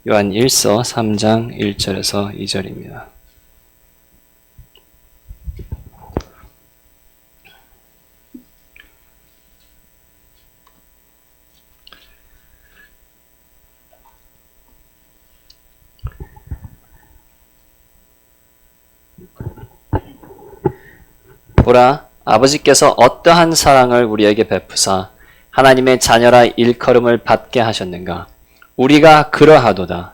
요한 1서 3장 1절에서 2절입니다. 보라, 아버지께서 어떠한 사랑을 우리에게 베푸사 하나님의 자녀라 일컬음을 받게 하셨는가? 우리가 그러하도다.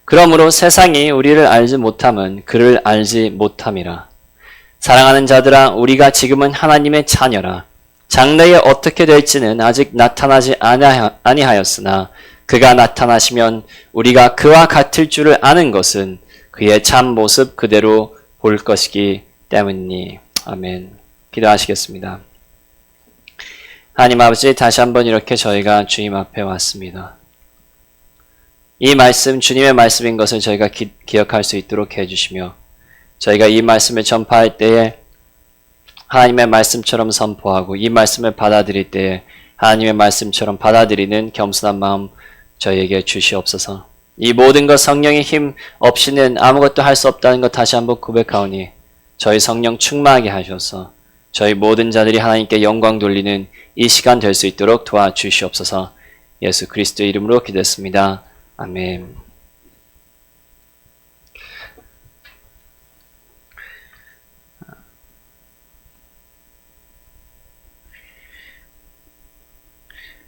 그러므로 세상이 우리를 알지 못함은 그를 알지 못함이라. 사랑하는 자들아, 우리가 지금은 하나님의 자녀라. 장래에 어떻게 될지는 아직 나타나지 아니하였으나 그가 나타나시면 우리가 그와 같을 줄을 아는 것은 그의 참 모습 그대로 볼 것이기 때문이니. 아멘. 기도하시겠습니다. 하나님 아버지, 다시 한번 이렇게 저희가 주님 앞에 왔습니다. 이 말씀, 주님의 말씀인 것을 저희가 기억할 수 있도록 해주시며 저희가 이 말씀을 전파할 때에 하나님의 말씀처럼 선포하고 이 말씀을 받아들일 때에 하나님의 말씀처럼 받아들이는 겸손한 마음 저희에게 주시옵소서. 이 모든 것 성령의 힘 없이는 아무것도 할 수 없다는 것 다시 한번 고백하오니 저희 성령 충만하게 하셔서 저희 모든 자들이 하나님께 영광 돌리는 이 시간 될 수 있도록 도와주시옵소서. 예수 그리스도의 이름으로 기도했습니다. 아멘.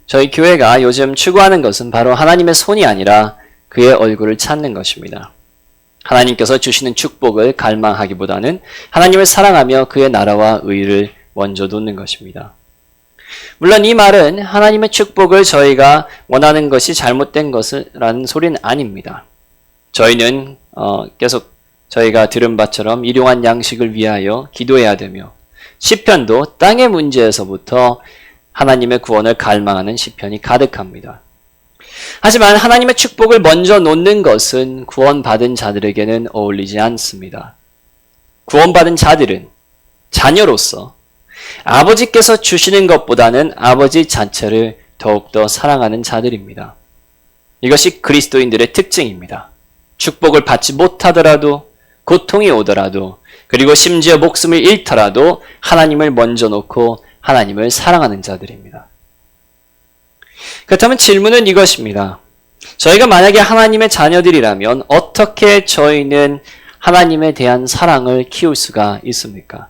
저희 교회가 요즘 추구하는 것은 바로 하나님의 손이 아니라 그의 얼굴을 찾는 것입니다. 하나님께서 주시는 축복을 갈망하기보다는 하나님을 사랑하며 그의 나라와 의를 먼저 놓는 것입니다. 물론 이 말은 하나님의 축복을 저희가 원하는 것이 잘못된 것이라는 소리는 아닙니다. 저희는 계속 저희가 들은 바처럼 일용할 양식을 위하여 기도해야 되며 시편도 땅의 문제에서부터 하나님의 구원을 갈망하는 시편이 가득합니다. 하지만 하나님의 축복을 먼저 놓는 것은 구원받은 자들에게는 어울리지 않습니다. 구원받은 자들은 자녀로서 아버지께서 주시는 것보다는 아버지 자체를 더욱더 사랑하는 자들입니다. 이것이 그리스도인들의 특징입니다. 축복을 받지 못하더라도, 고통이 오더라도, 그리고 심지어 목숨을 잃더라도 하나님을 먼저 놓고 하나님을 사랑하는 자들입니다. 그렇다면 질문은 이것입니다. 저희가 만약에 하나님의 자녀들이라면 어떻게 저희는 하나님에 대한 사랑을 키울 수가 있습니까?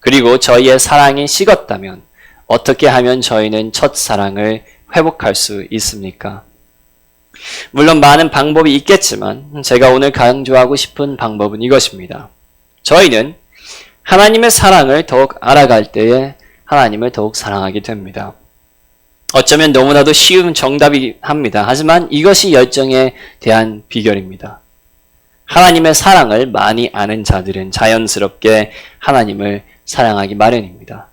그리고 저희의 사랑이 식었다면 어떻게 하면 저희는 첫사랑을 회복할 수 있습니까? 물론 많은 방법이 있겠지만 제가 오늘 강조하고 싶은 방법은 이것입니다. 저희는 하나님의 사랑을 더욱 알아갈 때에 하나님을 더욱 사랑하게 됩니다. 어쩌면 너무나도 쉬운 정답이 합니다. 하지만 이것이 열정에 대한 비결입니다. 하나님의 사랑을 많이 아는 자들은 자연스럽게 하나님을 사랑하기 마련입니다.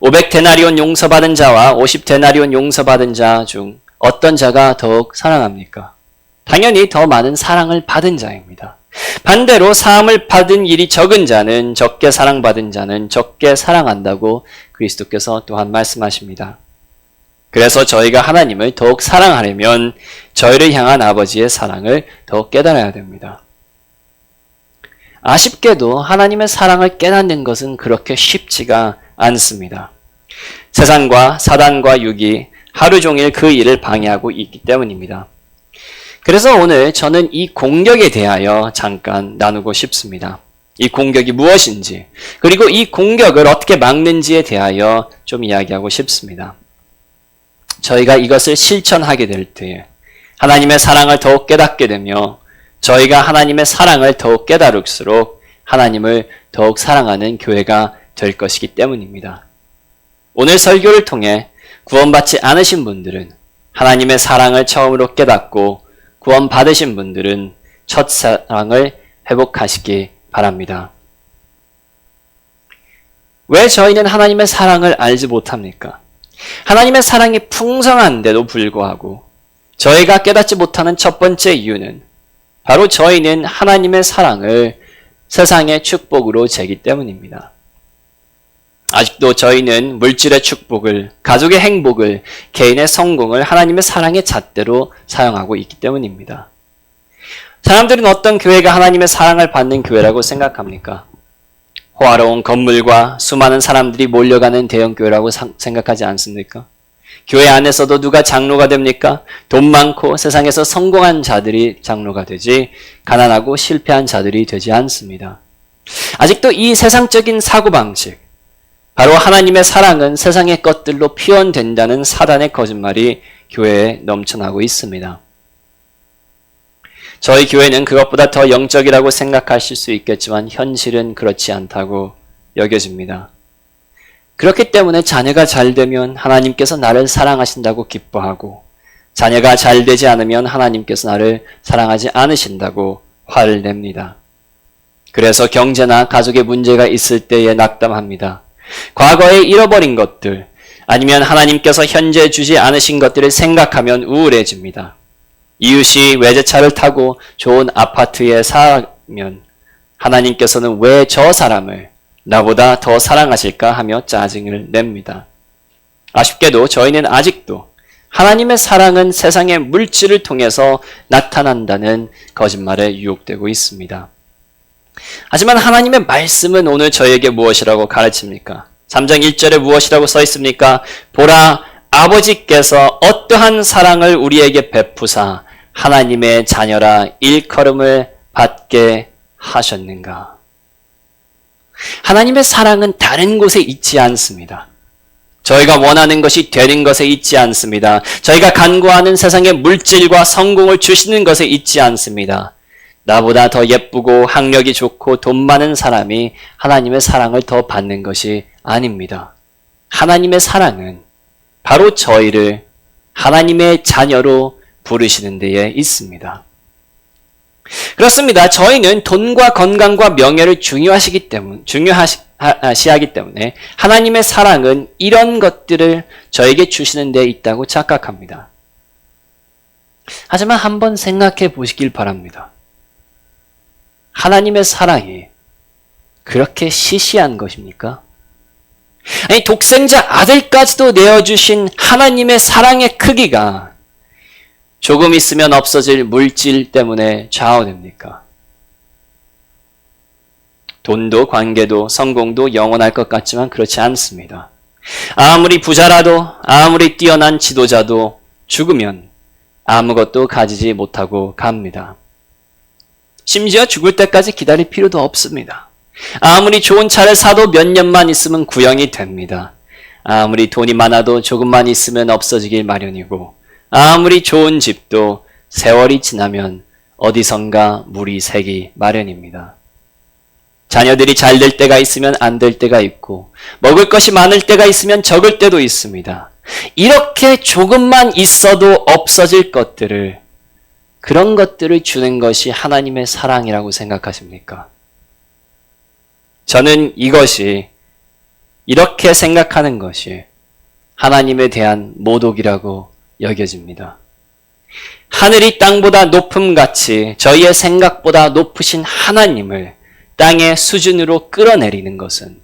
500데나리온 용서받은 자와 50데나리온 용서받은 자 중 어떤 자가 더욱 사랑합니까? 당연히 더 많은 사랑을 받은 자입니다. 반대로 사함을 받은 일이 적은 자는 적게 사랑받은 자는 적게 사랑한다고 그리스도께서 또한 말씀하십니다. 그래서 저희가 하나님을 더욱 사랑하려면 저희를 향한 아버지의 사랑을 더욱 깨달아야 됩니다. 아쉽게도 하나님의 사랑을 깨닫는 것은 그렇게 쉽지가 않습니다. 세상과 사단과 육이 하루 종일 그 일을 방해하고 있기 때문입니다. 그래서 오늘 저는 이 공격에 대하여 잠깐 나누고 싶습니다. 이 공격이 무엇인지, 그리고 이 공격을 어떻게 막는지에 대하여 좀 이야기하고 싶습니다. 저희가 이것을 실천하게 될 때에 하나님의 사랑을 더욱 깨닫게 되며 저희가 하나님의 사랑을 더욱 깨달을수록 하나님을 더욱 사랑하는 교회가 될 것이기 때문입니다. 오늘 설교를 통해 구원받지 않으신 분들은 하나님의 사랑을 처음으로 깨닫고 구원받으신 분들은 첫사랑을 회복하시기 바랍니다. 왜 저희는 하나님의 사랑을 알지 못합니까? 하나님의 사랑이 풍성한데도 불구하고 저희가 깨닫지 못하는 첫 번째 이유는 바로 저희는 하나님의 사랑을 세상의 축복으로 재기 때문입니다. 아직도 저희는 물질의 축복을, 가족의 행복을, 개인의 성공을 하나님의 사랑의 잣대로 사용하고 있기 때문입니다. 사람들은 어떤 교회가 하나님의 사랑을 받는 교회라고 생각합니까? 호화로운 건물과 수많은 사람들이 몰려가는 대형 교회라고 생각하지 않습니까? 교회 안에서도 누가 장로가 됩니까? 돈 많고 세상에서 성공한 자들이 장로가 되지 가난하고 실패한 자들이 되지 않습니다. 아직도 이 세상적인 사고방식, 바로 하나님의 사랑은 세상의 것들로 표현된다는 사단의 거짓말이 교회에 넘쳐나고 있습니다. 저희 교회는 그것보다 더 영적이라고 생각하실 수 있겠지만 현실은 그렇지 않다고 여겨집니다. 그렇기 때문에 자녀가 잘 되면 하나님께서 나를 사랑하신다고 기뻐하고, 자녀가 잘 되지 않으면 하나님께서 나를 사랑하지 않으신다고 화를 냅니다. 그래서 경제나 가족의 문제가 있을 때에 낙담합니다. 과거에 잃어버린 것들, 아니면 하나님께서 현재 주지 않으신 것들을 생각하면 우울해집니다. 이웃이 외제차를 타고 좋은 아파트에 살면 하나님께서는 왜 저 사람을 나보다 더 사랑하실까 하며 짜증을 냅니다. 아쉽게도 저희는 아직도 하나님의 사랑은 세상의 물질을 통해서 나타난다는 거짓말에 유혹되고 있습니다. 하지만 하나님의 말씀은 오늘 저에게 무엇이라고 가르칩니까? 3장 1절에 무엇이라고 써 있습니까? 보라, 아버지께서 어떠한 사랑을 우리에게 베푸사 하나님의 자녀라 일컬음을 받게 하셨는가? 하나님의 사랑은 다른 곳에 있지 않습니다. 저희가 원하는 것이 되는 것에 있지 않습니다. 저희가 간구하는 세상의 물질과 성공을 주시는 것에 있지 않습니다. 나보다 더 예쁘고 학력이 좋고 돈 많은 사람이 하나님의 사랑을 더 받는 것이 아닙니다. 하나님의 사랑은 바로 저희를 하나님의 자녀로 부르시는 데에 있습니다. 그렇습니다. 저희는 돈과 건강과 명예를 중요시하기 때문에 하나님의 사랑은 이런 것들을 저에게 주시는 데에 있다고 착각합니다. 하지만 한번 생각해 보시길 바랍니다. 하나님의 사랑이 그렇게 시시한 것입니까? 아니, 독생자 아들까지도 내어주신 하나님의 사랑의 크기가 조금 있으면 없어질 물질 때문에 좌우됩니까? 돈도 관계도 성공도 영원할 것 같지만 그렇지 않습니다. 아무리 부자라도 아무리 뛰어난 지도자도 죽으면 아무것도 가지지 못하고 갑니다. 심지어 죽을 때까지 기다릴 필요도 없습니다. 아무리 좋은 차를 사도 몇 년만 있으면 구형이 됩니다. 아무리 돈이 많아도 조금만 있으면 없어지길 마련이고, 아무리 좋은 집도 세월이 지나면 어디선가 물이 새기 마련입니다. 자녀들이 잘 될 때가 있으면 안 될 때가 있고, 먹을 것이 많을 때가 있으면 적을 때도 있습니다. 이렇게 조금만 있어도 없어질 것들을, 그런 것들을 주는 것이 하나님의 사랑이라고 생각하십니까? 저는 이렇게 생각하는 것이 하나님에 대한 모독이라고 여겨집니다. 하늘이 땅보다 높음같이 저희의 생각보다 높으신 하나님을 땅의 수준으로 끌어내리는 것은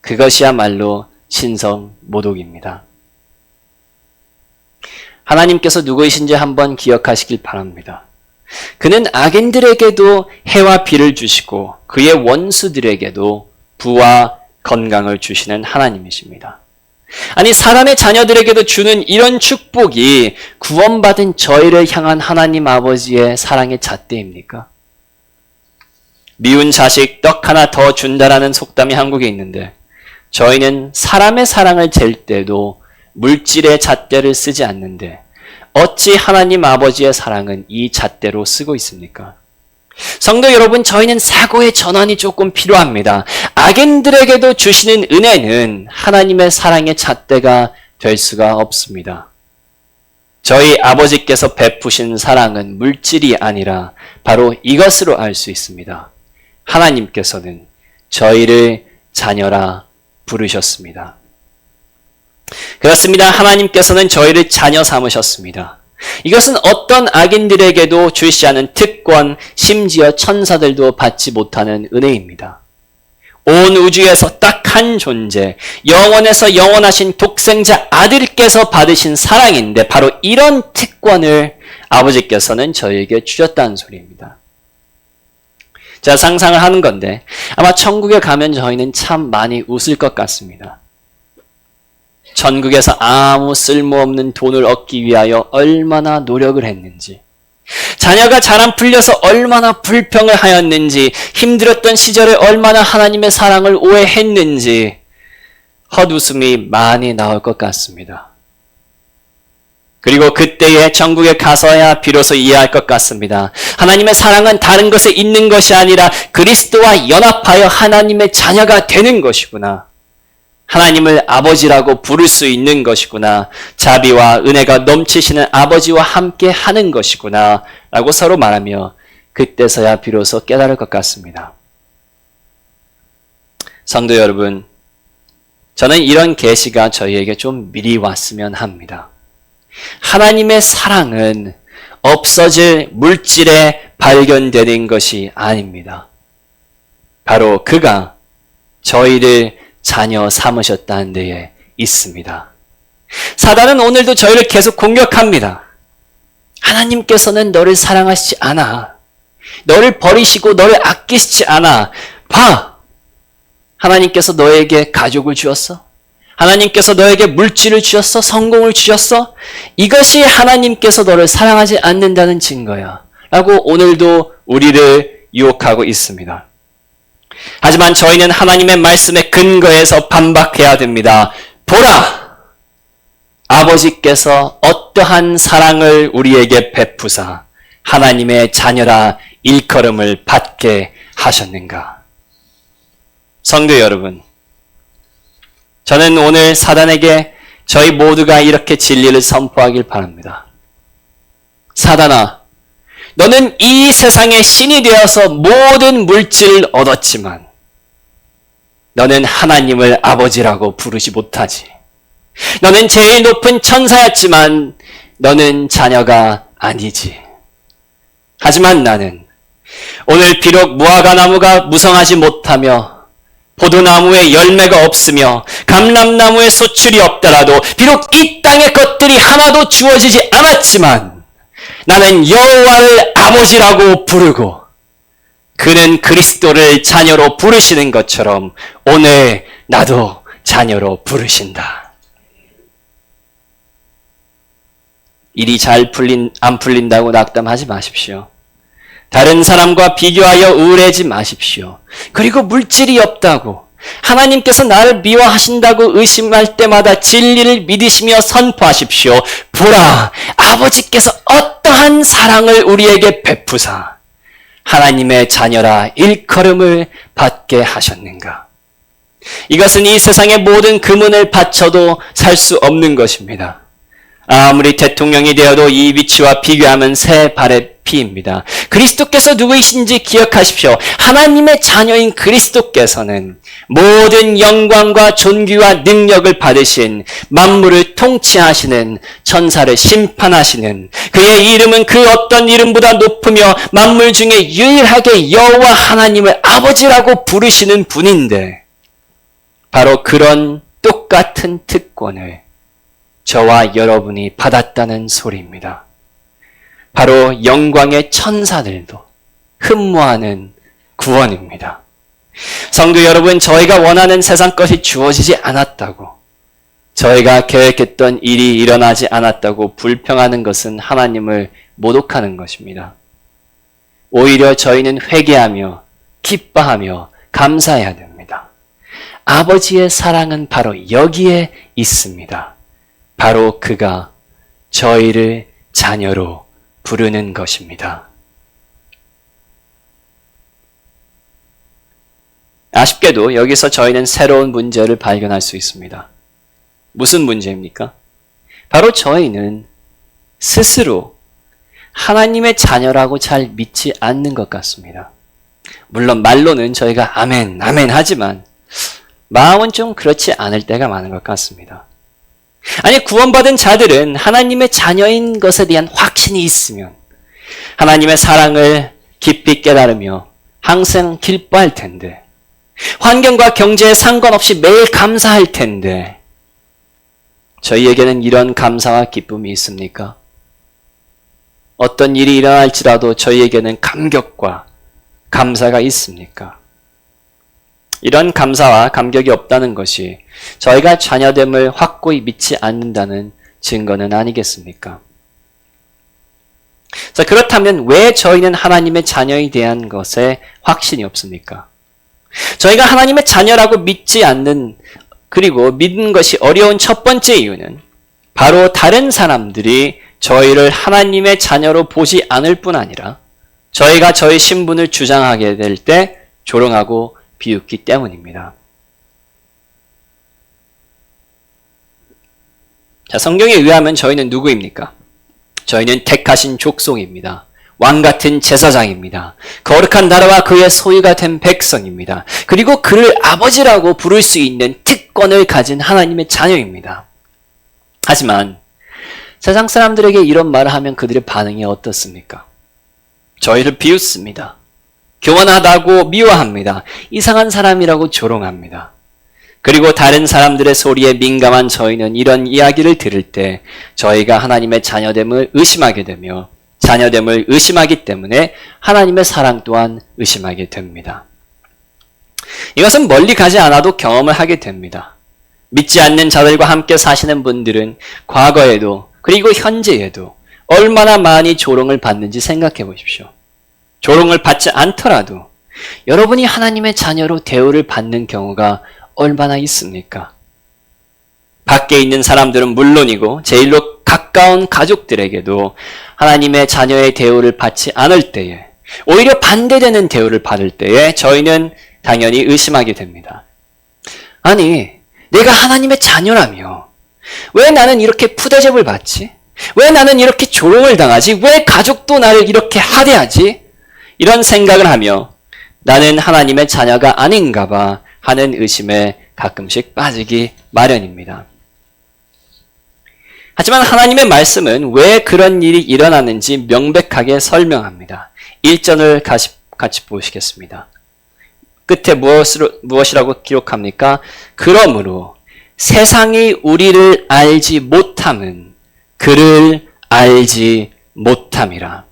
그것이야말로 신성 모독입니다. 하나님께서 누구이신지 한번 기억하시길 바랍니다. 그는 악인들에게도 해와 비를 주시고 그의 원수들에게도 부와 건강을 주시는 하나님이십니다. 아니, 사람의 자녀들에게도 주는 이런 축복이 구원받은 저희를 향한 하나님 아버지의 사랑의 잣대입니까? 미운 자식 떡 하나 더 준다라는 속담이 한국에 있는데, 저희는 사람의 사랑을 잴 때도 물질의 잣대를 쓰지 않는데 어찌 하나님 아버지의 사랑은 이 잣대로 쓰고 있습니까? 성도 여러분, 저희는 사고의 전환이 조금 필요합니다. 악인들에게도 주시는 은혜는 하나님의 사랑의 잣대가 될 수가 없습니다. 저희 아버지께서 베푸신 사랑은 물질이 아니라 바로 이것으로 알 수 있습니다. 하나님께서는 저희를 자녀라 부르셨습니다. 그렇습니다. 하나님께서는 저희를 자녀 삼으셨습니다. 이것은 어떤 악인들에게도 주시 않은 특권, 심지어 천사들도 받지 못하는 은혜입니다. 온 우주에서 딱 한 존재, 영원에서 영원하신 독생자 아들께서 받으신 사랑인데 바로 이런 특권을 아버지께서는 저희에게 주셨다는 소리입니다. 제가 상상을 하는 건데 아마 천국에 가면 저희는 참 많이 웃을 것 같습니다. 천국에서 아무 쓸모없는 돈을 얻기 위하여 얼마나 노력을 했는지, 자녀가 잘 안 풀려서 얼마나 불평을 하였는지, 힘들었던 시절에 얼마나 하나님의 사랑을 오해했는지 헛웃음이 많이 나올 것 같습니다. 그리고 그때에 천국에 가서야 비로소 이해할 것 같습니다. 하나님의 사랑은 다른 것에 있는 것이 아니라 그리스도와 연합하여 하나님의 자녀가 되는 것이구나. 하나님을 아버지라고 부를 수 있는 것이구나. 자비와 은혜가 넘치시는 아버지와 함께 하는 것이구나. 라고 서로 말하며 그때서야 비로소 깨달을 것 같습니다. 성도 여러분, 저는 이런 계시가 저희에게 좀 미리 왔으면 합니다. 하나님의 사랑은 없어질 물질에 발견되는 것이 아닙니다. 바로 그가 저희를 자녀 삼으셨다는 데에 있습니다. 사단은 오늘도 저희를 계속 공격합니다. 하나님께서는 너를 사랑하시지 않아. 너를 버리시고 너를 아끼시지 않아. 봐! 하나님께서 너에게 가족을 주었어? 하나님께서 너에게 물질을 주셨어? 성공을 주셨어? 이것이 하나님께서 너를 사랑하지 않는다는 증거야. 라고 오늘도 우리를 유혹하고 있습니다. 하지만 저희는 하나님의 말씀에 근거해서 반박해야 됩니다. 보라! 아버지께서 어떠한 사랑을 우리에게 베푸사 하나님의 자녀라 일컬음을 받게 하셨는가? 성도 여러분, 저는 오늘 사단에게 저희 모두가 이렇게 진리를 선포하길 바랍니다. 사단아, 너는 이 세상의 신이 되어서 모든 물질을 얻었지만 너는 하나님을 아버지라고 부르지 못하지. 너는 제일 높은 천사였지만 너는 자녀가 아니지. 하지만 나는 오늘 비록 무화과 나무가 무성하지 못하며 포도나무에 열매가 없으며 감람나무에 소출이 없더라도 비록 이 땅의 것들이 하나도 주어지지 않았지만 나는 여호와를 아버지라고 부르고 그는 그리스도를 자녀로 부르시는 것처럼 오늘 나도 자녀로 부르신다. 일이 안 풀린다고 낙담하지 마십시오. 다른 사람과 비교하여 우울해지 마십시오. 그리고 물질이 없다고 하나님께서 나를 미워하신다고 의심할 때마다 진리를 믿으시며 선포하십시오. 보라, 아버지께서 어떠한 사랑을 우리에게 베푸사 하나님의 자녀라 일컬음을 받게 하셨는가. 이것은 이 세상의 모든 금은을 바쳐도 살 수 없는 것입니다. 아무리 대통령이 되어도 이 위치와 비교하면 새 발의 피입니다. 그리스도께서 누구이신지 기억하십시오. 하나님의 자녀인 그리스도께서는 모든 영광과 존귀와 능력을 받으신 만물을 통치하시는 천사를 심판하시는 그의 이름은 그 어떤 이름보다 높으며 만물 중에 유일하게 여호와 하나님을 아버지라고 부르시는 분인데 바로 그런 똑같은 특권을 저와 여러분이 받았다는 소리입니다. 바로 영광의 천사들도 흠모하는 구원입니다. 성도 여러분, 저희가 원하는 세상 것이 주어지지 않았다고, 저희가 계획했던 일이 일어나지 않았다고 불평하는 것은 하나님을 모독하는 것입니다. 오히려 저희는 회개하며 기뻐하며 감사해야 됩니다. 아버지의 사랑은 바로 여기에 있습니다. 바로 그가 저희를 자녀로 부르는 것입니다. 아쉽게도 여기서 저희는 새로운 문제를 발견할 수 있습니다. 무슨 문제입니까? 바로 저희는 스스로 하나님의 자녀라고 잘 믿지 않는 것 같습니다. 물론 말로는 저희가 아멘, 아멘 하지만 마음은 좀 그렇지 않을 때가 많은 것 같습니다. 아니, 구원받은 자들은 하나님의 자녀인 것에 대한 확신이 있으면 하나님의 사랑을 깊이 깨달으며 항상 기뻐할 텐데 환경과 경제에 상관없이 매일 감사할 텐데 저희에게는 이런 감사와 기쁨이 있습니까? 어떤 일이 일어날지라도 저희에게는 감격과 감사가 있습니까? 이런 감사와 감격이 없다는 것이 저희가 자녀됨을 확고히 믿지 않는다는 증거는 아니겠습니까? 자, 그렇다면 왜 저희는 하나님의 자녀에 대한 것에 확신이 없습니까? 저희가 하나님의 자녀라고 믿지 않는, 그리고 믿는 것이 어려운 첫 번째 이유는 바로 다른 사람들이 저희를 하나님의 자녀로 보지 않을 뿐 아니라 저희가 저희 신분을 주장하게 될 때 조롱하고 비웃기 때문입니다. 자, 성경에 의하면 저희는 누구입니까? 저희는 택하신 족속입니다. 왕같은 제사장입니다. 거룩한 나라와 그의 소유가 된 백성입니다. 그리고 그를 아버지라고 부를 수 있는 특권을 가진 하나님의 자녀입니다. 하지만 세상 사람들에게 이런 말을 하면 그들의 반응이 어떻습니까? 저희를 비웃습니다. 교만하다고 미워합니다. 이상한 사람이라고 조롱합니다. 그리고 다른 사람들의 소리에 민감한 저희는 이런 이야기를 들을 때 저희가 하나님의 자녀됨을 의심하게 되며 자녀됨을 의심하기 때문에 하나님의 사랑 또한 의심하게 됩니다. 이것은 멀리 가지 않아도 경험을 하게 됩니다. 믿지 않는 자들과 함께 사시는 분들은 과거에도 그리고 현재에도 얼마나 많이 조롱을 받는지 생각해 보십시오. 조롱을 받지 않더라도 여러분이 하나님의 자녀로 대우를 받는 경우가 얼마나 있습니까? 밖에 있는 사람들은 물론이고 제일로 가까운 가족들에게도 하나님의 자녀의 대우를 받지 않을 때에, 오히려 반대되는 대우를 받을 때에 저희는 당연히 의심하게 됩니다. 아니, 내가 하나님의 자녀라며 왜 나는 이렇게 푸대접을 받지? 왜 나는 이렇게 조롱을 당하지? 왜 가족도 나를 이렇게 하대하지? 이런 생각을 하며 나는 하나님의 자녀가 아닌가 봐 하는 의심에 가끔씩 빠지기 마련입니다. 하지만 하나님의 말씀은 왜 그런 일이 일어나는지 명백하게 설명합니다. 1절을 같이 보시겠습니다. 끝에 무엇이라고 기록합니까? 그러므로 세상이 우리를 알지 못함은 그를 알지 못함이라.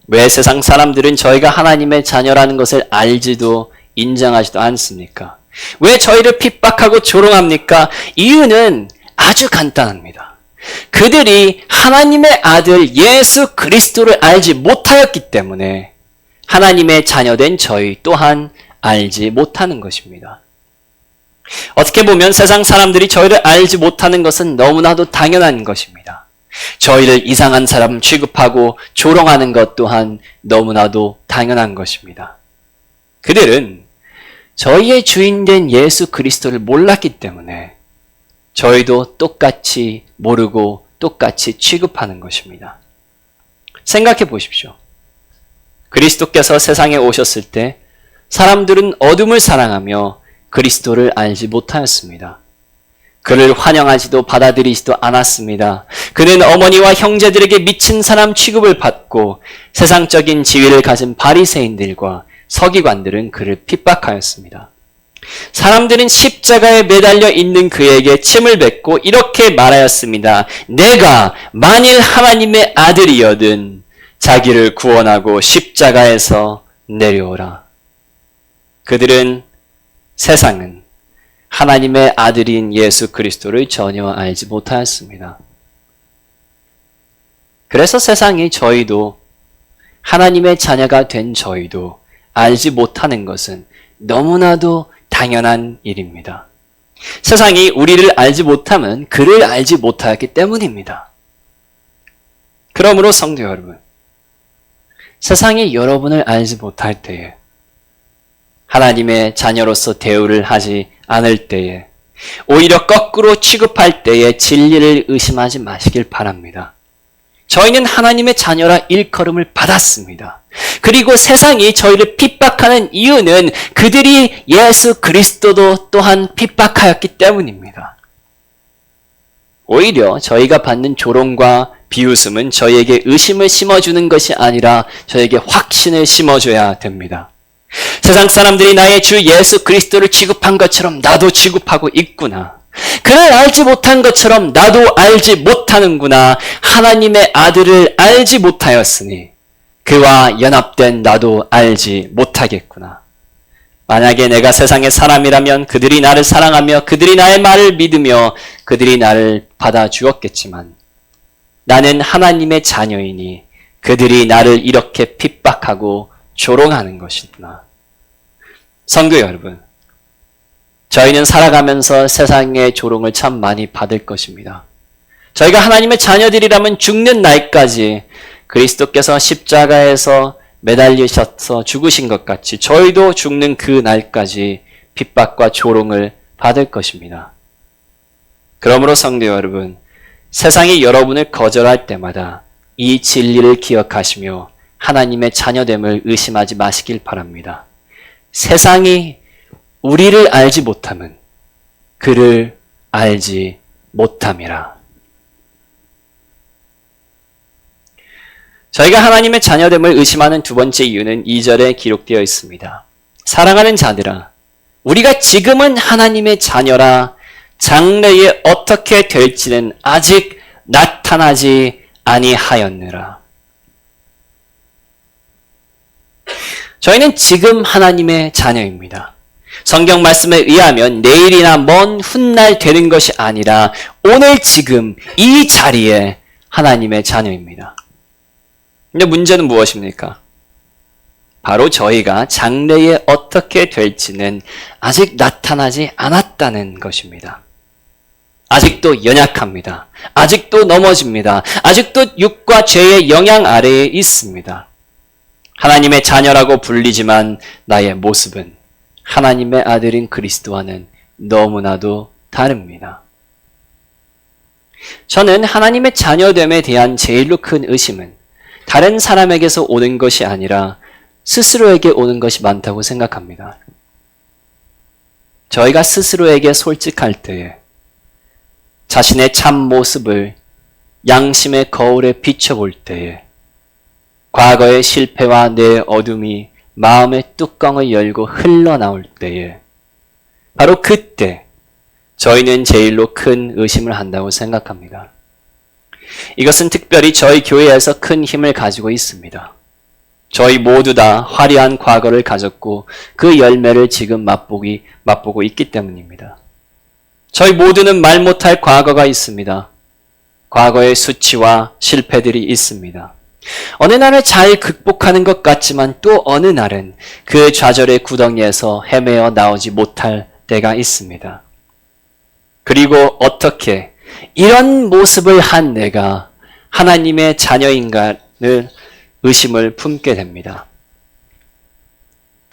왜 세상 사람들은 저희가 하나님의 자녀라는 것을 알지도 인정하지도 않습니까? 왜 저희를 핍박하고 조롱합니까? 이유는 아주 간단합니다. 그들이 하나님의 아들 예수 그리스도를 알지 못하였기 때문에 하나님의 자녀된 저희 또한 알지 못하는 것입니다. 어떻게 보면 세상 사람들이 저희를 알지 못하는 것은 너무나도 당연한 것입니다. 저희를 이상한 사람 취급하고 조롱하는 것 또한 너무나도 당연한 것입니다. 그들은 저희의 주인된 예수 그리스도를 몰랐기 때문에 저희도 똑같이 모르고 똑같이 취급하는 것입니다. 생각해 보십시오. 그리스도께서 세상에 오셨을 때 사람들은 어둠을 사랑하며 그리스도를 알지 못하였습니다. 그를 환영하지도 받아들이지도 않았습니다. 그는 어머니와 형제들에게 미친 사람 취급을 받고 세상적인 지위를 가진 바리새인들과 서기관들은 그를 핍박하였습니다. 사람들은 십자가에 매달려 있는 그에게 침을 뱉고 이렇게 말하였습니다. 내가 만일 하나님의 아들이여든 자기를 구원하고 십자가에서 내려오라. 그들은, 세상은 하나님의 아들인 예수 그리스도를 전혀 알지 못하였습니다. 그래서 세상이 저희도, 하나님의 자녀가 된 저희도 알지 못하는 것은 너무나도 당연한 일입니다. 세상이 우리를 알지 못하면 그를 알지 못하였기 때문입니다. 그러므로 성도 여러분, 세상이 여러분을 알지 못할 때에, 하나님의 자녀로서 대우를 하지 않을 때에, 오히려 거꾸로 취급할 때에 진리를 의심하지 마시길 바랍니다. 저희는 하나님의 자녀라 일컬음을 받았습니다. 그리고 세상이 저희를 핍박하는 이유는 그들이 예수 그리스도도 또한 핍박하였기 때문입니다. 오히려 저희가 받는 조롱과 비웃음은 저희에게 의심을 심어주는 것이 아니라 저에게 확신을 심어줘야 됩니다. 세상 사람들이 나의 주 예수 그리스도를 취급한 것처럼 나도 취급하고 있구나. 그를 알지 못한 것처럼 나도 알지 못하는구나. 하나님의 아들을 알지 못하였으니 그와 연합된 나도 알지 못하겠구나. 만약에 내가 세상의 사람이라면 그들이 나를 사랑하며 그들이 나의 말을 믿으며 그들이 나를 받아주었겠지만 나는 하나님의 자녀이니 그들이 나를 이렇게 핍박하고 조롱하는 것이구나. 성도 여러분, 저희는 살아가면서 세상의 조롱을 참 많이 받을 것입니다. 저희가 하나님의 자녀들이라면 죽는 날까지 그리스도께서 십자가에서 매달리셔서 죽으신 것 같이 저희도 죽는 그 날까지 핍박과 조롱을 받을 것입니다. 그러므로 성도 여러분, 세상이 여러분을 거절할 때마다 이 진리를 기억하시며 하나님의 자녀됨을 의심하지 마시길 바랍니다. 세상이 우리를 알지 못함은 그를 알지 못함이라. 저희가 하나님의 자녀됨을 의심하는 두 번째 이유는 2절에 기록되어 있습니다. 사랑하는 자들아, 우리가 지금은 하나님의 자녀라 장래에 어떻게 될지는 아직 나타나지 아니하였느라. 저희는 지금 하나님의 자녀입니다. 성경 말씀에 의하면 내일이나 먼 훗날 되는 것이 아니라 오늘 지금 이 자리에 하나님의 자녀입니다. 근데 문제는 무엇입니까? 바로 저희가 장래에 어떻게 될지는 아직 나타나지 않았다는 것입니다. 아직도 연약합니다. 아직도 넘어집니다. 아직도 육과 죄의 영향 아래에 있습니다. 하나님의 자녀라고 불리지만 나의 모습은 하나님의 아들인 그리스도와는 너무나도 다릅니다. 저는 하나님의 자녀됨에 대한 제일로 큰 의심은 다른 사람에게서 오는 것이 아니라 스스로에게 오는 것이 많다고 생각합니다. 저희가 스스로에게 솔직할 때에 자신의 참 모습을 양심의 거울에 비춰볼 때에 과거의 실패와 내 어둠이 마음의 뚜껑을 열고 흘러나올 때에 바로 그때 저희는 제일로 큰 의심을 한다고 생각합니다. 이것은 특별히 저희 교회에서 큰 힘을 가지고 있습니다. 저희 모두 다 화려한 과거를 가졌고 그 열매를 지금 맛보고 있기 때문입니다. 저희 모두는 말 못할 과거가 있습니다. 과거의 수치와 실패들이 있습니다. 어느 날은 잘 극복하는 것 같지만 또 어느 날은 그 좌절의 구덩이에서 헤매어 나오지 못할 때가 있습니다. 그리고 어떻게 이런 모습을 한 내가 하나님의 자녀인가를 의심을 품게 됩니다.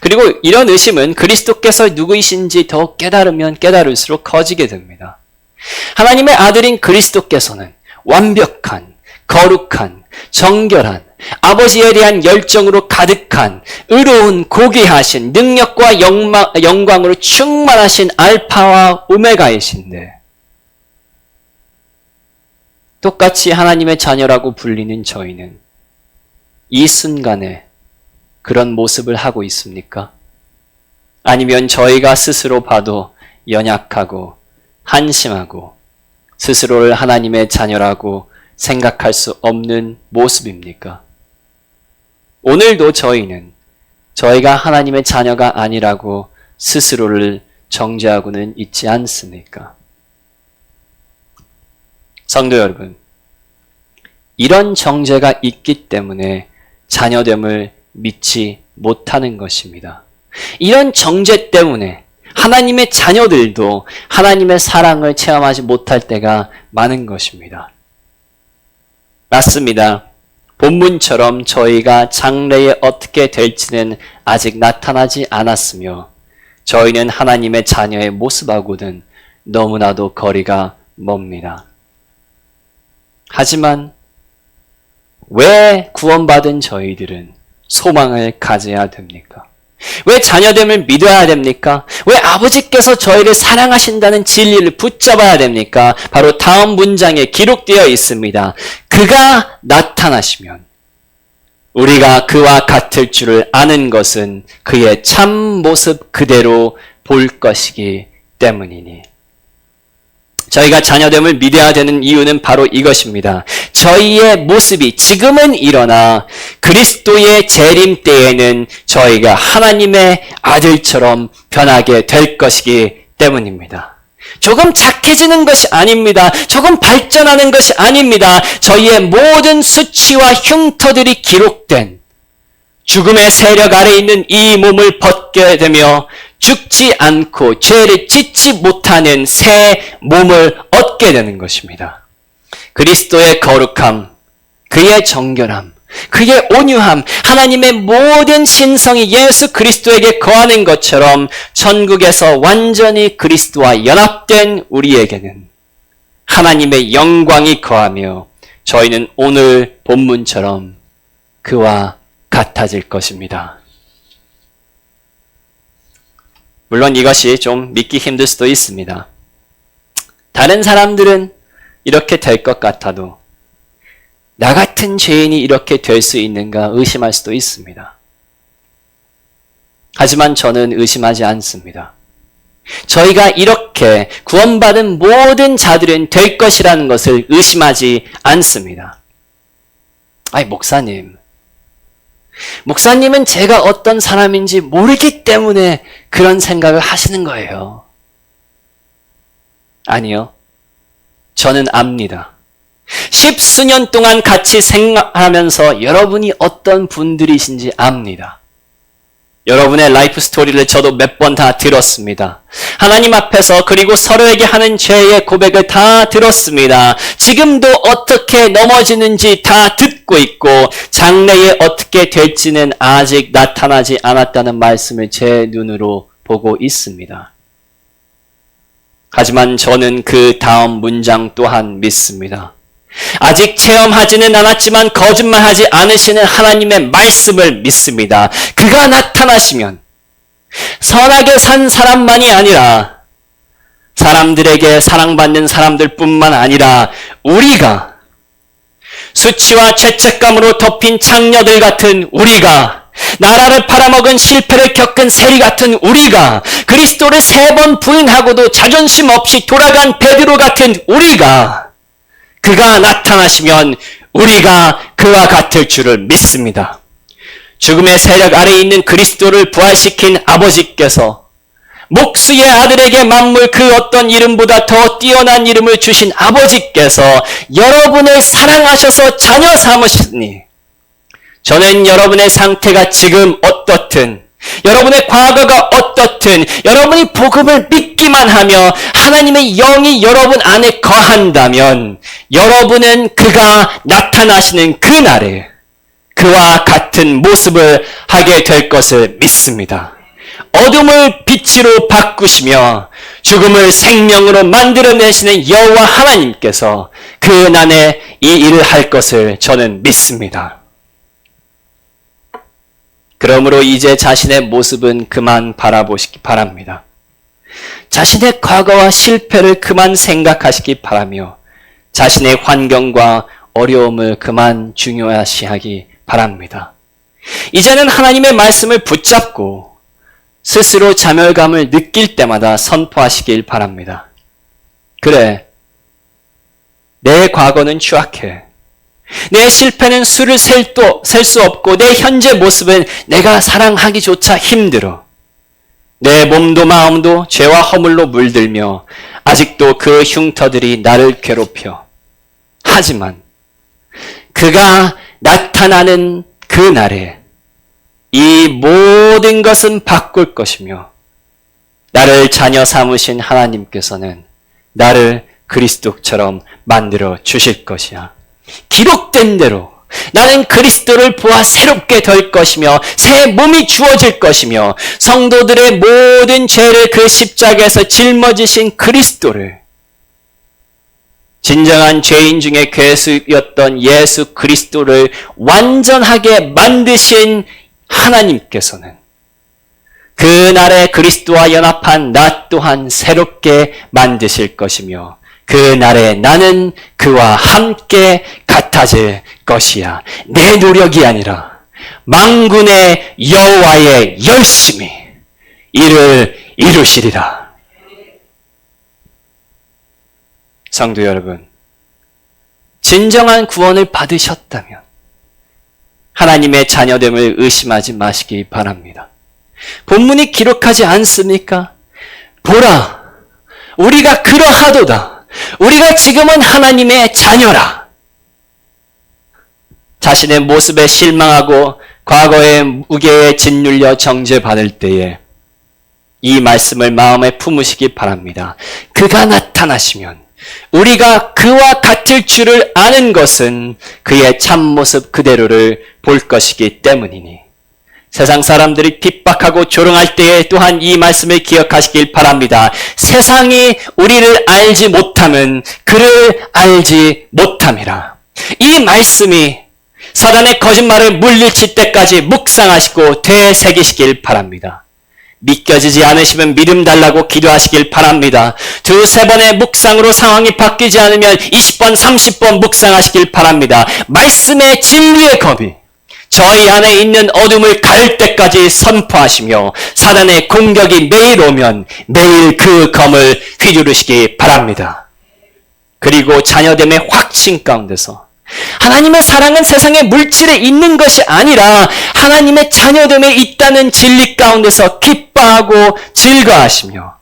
그리고 이런 의심은 그리스도께서 누구이신지 더 깨달으면 깨달을수록 커지게 됩니다. 하나님의 아들인 그리스도께서는 완벽한, 거룩한, 정결한, 아버지에 대한 열정으로 가득한, 의로운, 고귀하신, 능력과 영광으로 충만하신 알파와 오메가이신데 똑같이 하나님의 자녀라고 불리는 저희는 이 순간에 그런 모습을 하고 있습니까? 아니면 저희가 스스로 봐도 연약하고 한심하고 스스로를 하나님의 자녀라고 생각할 수 없는 모습입니까? 오늘도 저희는 저희가 하나님의 자녀가 아니라고 스스로를 정죄하고는 있지 않습니까? 성도 여러분, 이런 정죄가 있기 때문에 자녀됨을 믿지 못하는 것입니다. 이런 정죄 때문에 하나님의 자녀들도 하나님의 사랑을 체험하지 못할 때가 많은 것입니다. 맞습니다. 본문처럼 저희가 장래에 어떻게 될지는 아직 나타나지 않았으며 저희는 하나님의 자녀의 모습하고는 너무나도 거리가 멉니다. 하지만 왜 구원받은 저희들은 소망을 가져야 됩니까? 왜 자녀됨을 믿어야 됩니까? 왜 아버지께서 저희를 사랑하신다는 진리를 붙잡아야 됩니까? 바로 다음 문장에 기록되어 있습니다. 그가 나타나시면 우리가 그와 같을 줄을 아는 것은 그의 참 모습 그대로 볼 것이기 때문이니. 저희가 자녀됨을 믿어야 되는 이유는 바로 이것입니다. 저희의 모습이 지금은 일어나 그리스도의 재림 때에는 저희가 하나님의 아들처럼 변하게 될 것이기 때문입니다. 조금 착해지는 것이 아닙니다. 조금 발전하는 것이 아닙니다. 저희의 모든 수치와 흉터들이 기록된 죽음의 세력 아래 있는 이 몸을 벗게 되며 죽지 않고 죄를 짓지 못하는 새 몸을 얻게 되는 것입니다. 그리스도의 거룩함, 그의 정결함, 그의 온유함, 하나님의 모든 신성이 예수 그리스도에게 거하는 것처럼 천국에서 완전히 그리스도와 연합된 우리에게는 하나님의 영광이 거하며 저희는 오늘 본문처럼 그와 같아질 것입니다. 물론 이것이 좀 믿기 힘들 수도 있습니다. 다른 사람들은 이렇게 될 것 같아도 나 같은 죄인이 이렇게 될 수 있는가 의심할 수도 있습니다. 하지만 저는 의심하지 않습니다. 저희가 이렇게 구원받은 모든 자들은 될 것이라는 것을 의심하지 않습니다. 아니, 목사님은 제가 어떤 사람인지 모르기 때문에 그런 생각을 하시는 거예요. 아니요. 저는 압니다. 십수년 동안 같이 생활하면서 여러분이 어떤 분들이신지 압니다. 여러분의 라이프 스토리를 저도 몇 번 다 들었습니다. 하나님 앞에서 그리고 서로에게 하는 죄의 고백을 다 들었습니다. 지금도 어떻게 넘어지는지 다 듣고 있고 장래에 어떻게 될지는 아직 나타나지 않았다는 말씀을 제 눈으로 보고 있습니다. 하지만 저는 그 다음 문장 또한 믿습니다. 아직 체험하지는 않았지만 거짓말하지 않으시는 하나님의 말씀을 믿습니다. 그가 나타나시면 선하게 산 사람만이 아니라 사람들에게 사랑받는 사람들뿐만 아니라 우리가 수치와 죄책감으로 덮인 창녀들 같은 우리가 나라를 팔아먹은 실패를 겪은 세리 같은 우리가 그리스도를 3번 부인하고도 자존심 없이 돌아간 베드로 같은 우리가 그가 나타나시면 우리가 그와 같을 줄을 믿습니다. 죽음의 세력 아래에 있는 그리스도를 부활시킨 아버지께서 목수의 아들에게 만물 그 어떤 이름보다 더 뛰어난 이름을 주신 아버지께서 여러분을 사랑하셔서 자녀 삼으시니 저는 여러분의 상태가 지금 어떻든 여러분의 과거가 어떻든 여러분이 복음을 믿기만 하며 하나님의 영이 여러분 안에 거한다면 여러분은 그가 나타나시는 그날에 그와 같은 모습을 하게 될 것을 믿습니다. 어둠을 빛으로 바꾸시며 죽음을 생명으로 만들어내시는 여호와 하나님께서 그날에 이 일을 할 것을 저는 믿습니다. 그러므로 이제 자신의 모습은 그만 바라보시기 바랍니다. 자신의 과거와 실패를 그만 생각하시기 바라며 자신의 환경과 어려움을 그만 중요시하기 바랍니다. 이제는 하나님의 말씀을 붙잡고 스스로 자멸감을 느낄 때마다 선포하시길 바랍니다. 그래, 내 과거는 추악해. 내 실패는 수를 셀 수 없고 내 현재 모습은 내가 사랑하기조차 힘들어. 내 몸도 마음도 죄와 허물로 물들며 아직도 그 흉터들이 나를 괴롭혀. 하지만 그가 나타나는 그날에 이 모든 것은 바꿀 것이며 나를 자녀 삼으신 하나님께서는 나를 그리스도처럼 만들어 주실 것이야. 기록된 대로 나는 그리스도를 보아 새롭게 될 것이며 새 몸이 주어질 것이며 성도들의 모든 죄를 그 십자가에서 짊어지신 그리스도를 진정한 죄인 중에 괴수였던 예수 그리스도를 완전하게 만드신 하나님께서는 그날에 그리스도와 연합한 나 또한 새롭게 만드실 것이며 그날에 나는 그와 함께 같아질 것이야. 내 노력이 아니라 만군의 여호와의 열심히 이를 이루시리라. 성도 여러분, 진정한 구원을 받으셨다면 하나님의 자녀됨을 의심하지 마시기 바랍니다. 본문이 기록하지 않습니까? 보라, 우리가 그러하도다. 우리가 지금은 하나님의 자녀라. 자신의 모습에 실망하고 과거의 무게에 짓눌려 정죄받을 때에 이 말씀을 마음에 품으시기 바랍니다. 그가 나타나시면 우리가 그와 같을 줄을 아는 것은 그의 참모습 그대로를 볼 것이기 때문이니 세상 사람들이 핍박하고 조롱할 때에 또한 이 말씀을 기억하시길 바랍니다. 세상이 우리를 알지 못함은 그를 알지 못함이라. 이 말씀이 사단의 거짓말을 물리칠 때까지 묵상하시고 되새기시길 바랍니다. 믿겨지지 않으시면 믿음 달라고 기도하시길 바랍니다. 두세 번의 묵상으로 상황이 바뀌지 않으면 20번, 30번 묵상하시길 바랍니다. 말씀의 진리의 검이 저희 안에 있는 어둠을 가릴 때까지 선포하시며 사단의 공격이 매일 오면 매일 그 검을 휘두르시기 바랍니다. 그리고 자녀됨의 확신 가운데서 하나님의 사랑은 세상의 물질에 있는 것이 아니라 하나님의 자녀됨에 있다는 진리 가운데서 기뻐하고 즐거워하시며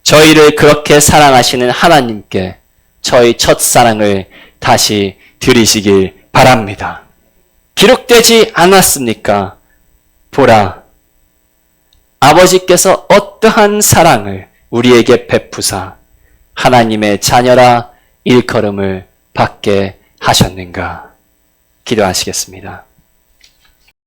저희를 그렇게 사랑하시는 하나님께 저희 첫사랑을 다시 드리시길 바랍니다. 기록되지 않았습니까? 보라, 아버지께서 어떠한 사랑을 우리에게 베푸사 하나님의 자녀라 일컬음을 받게 하셨는가? 기도하시겠습니다.